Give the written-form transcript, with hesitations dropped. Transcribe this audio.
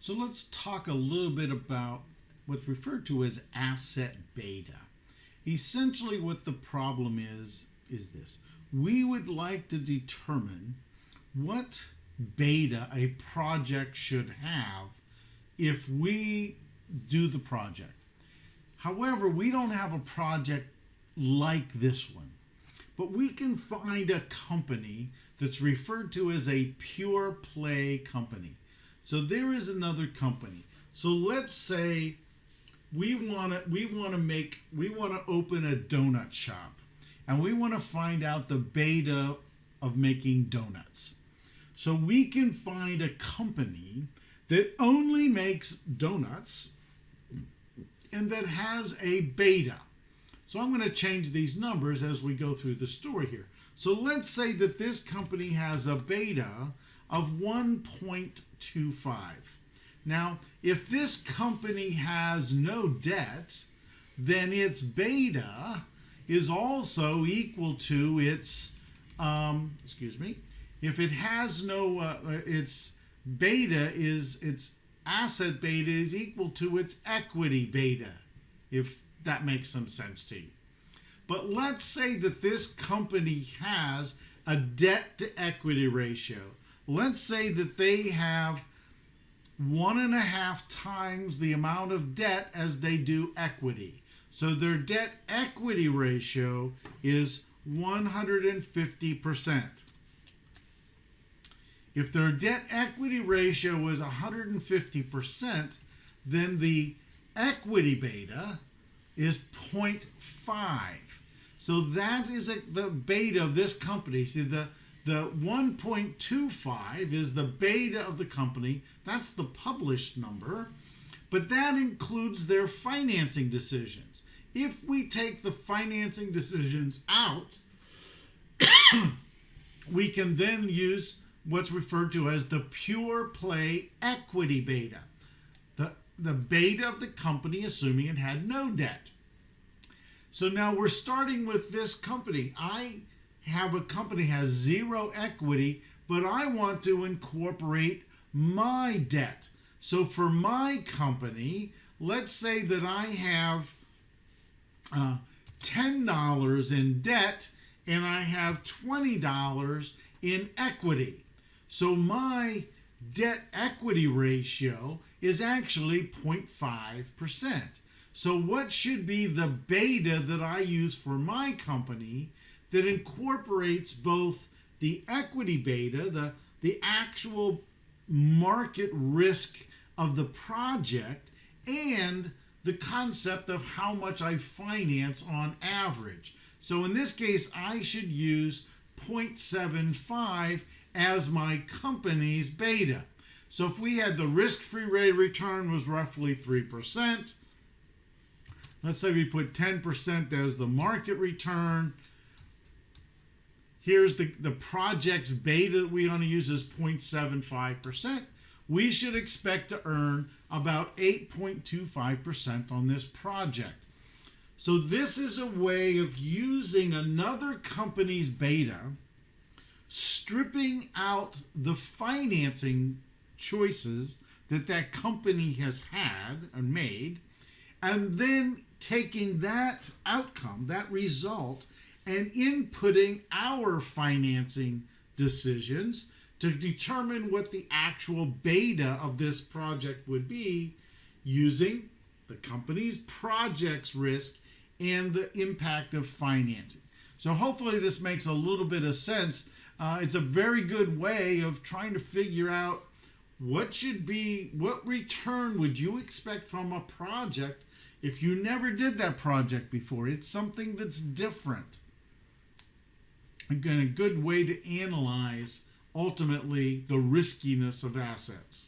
So let's talk a little bit about what's referred to as asset beta. Essentially what the problem is this. We would like to determine what beta a project should have if we do the project. However, we don't have a project like this one, but we can find a company that's referred to as a pure play company. So there is another company. So let's say we want to open a donut shop, and we want to find out the beta of making donuts. So we can find a company that only makes donuts and that has a beta. So I'm going to change these numbers as we go through the story here. So let's say that this company has a beta of 1.25. Now, if this company has no debt, then its beta is also equal to its, if it has no, its asset beta is equal to its equity beta, if that makes some sense to you. But let's say that this company has a debt to equity ratio. Let's say that they have 1.5 times the amount of debt as they do equity. So their debt equity ratio is 150%. If their debt equity ratio is 150%, then the equity beta is 0.5. So that is the beta of this company. See, the 1.25 is the beta of the company. That's the published number. But that includes their financing decisions. If we take the financing decisions out, we can then use what's referred to as the pure play equity beta. The beta of the company, assuming it had no debt. So now we're starting with this company. I have a company has zero equity, but I want to incorporate my debt. So for my company, let's say that I have $10 in debt and I have $20 in equity. So my debt equity ratio is actually 0.5%. So what should be the beta that I use for my company that incorporates both the equity beta, the actual market risk of the project, and the concept of how much I finance on average? So in this case, I should use 0.75 as my company's beta. So if we had the risk-free rate of return was roughly 3%, let's say we put 10% as the market return. Here's the project's beta that we want to use is 0.75%. We should expect to earn about 8.25% on this project. So this is a way of using another company's beta, stripping out the financing choices that company has had and made, and then taking that outcome, that result, and inputting our financing decisions to determine what the actual beta of this project would be using the company's project's risk and the impact of financing. So hopefully this makes a little bit of sense. It's a very good way of trying to figure out what return would you expect from a project if you never did that project before. It's something that's different. Again, a good way to analyze ultimately the riskiness of assets.